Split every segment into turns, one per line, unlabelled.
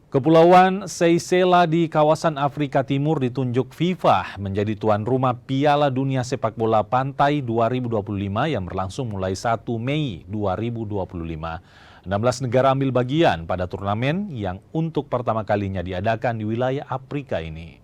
Kepulauan Seychelles di kawasan Afrika Timur ditunjuk FIFA menjadi tuan rumah Piala Dunia Sepak Bola Pantai 2025 yang berlangsung mulai 1 Mei 2025. 16 negara ambil bagian pada turnamen yang untuk pertama kalinya diadakan di wilayah Afrika ini.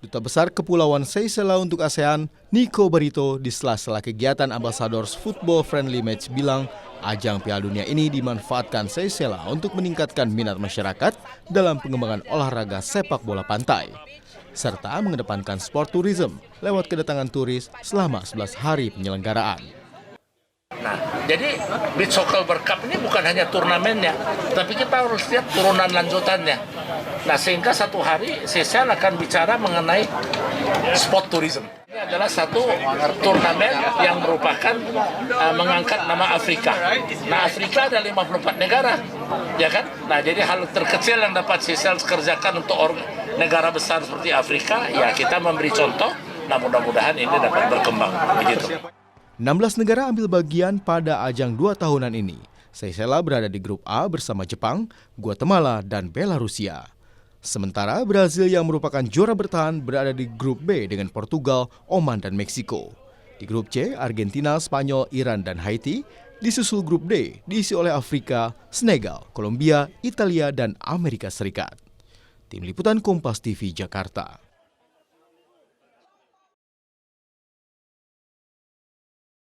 Duta Besar Kepulauan Seychelles untuk ASEAN, Nico Barito, di sela-sela kegiatan Ambassadors Football Friendly Match bilang, ajang Piala Dunia ini dimanfaatkan Seychelles untuk meningkatkan minat masyarakat dalam pengembangan olahraga sepak bola pantai, serta mengedepankan sport tourism lewat kedatangan turis selama 11 hari penyelenggaraan.
Nah, jadi Beach Soccer World Cup ini bukan hanya turnamennya, tapi kita harus lihat turunan lanjutannya. Nah, sehingga satu hari Seychelles akan bicara mengenai sport tourism. Ini adalah satu turnamen yang merupakan mengangkat nama Afrika. Nah, Afrika ada 54 negara, ya kan? Nah, jadi hal terkecil yang dapat Seychelles kerjakan untuk negara besar seperti Afrika, ya kita memberi contoh. Nah, mudah-mudahan ini dapat berkembang begitu.
16 negara ambil bagian pada ajang 2 tahunan ini. Seychelles berada di grup A bersama Jepang, Guatemala, dan Belarusia. Sementara Brazil yang merupakan juara bertahan berada di grup B dengan Portugal, Oman, dan Meksiko. Di grup C, Argentina, Spanyol, Iran, dan Haiti. Disusul grup D diisi oleh Afrika, Senegal, Kolombia, Italia, dan Amerika Serikat. Tim Liputan Kompas TV Jakarta.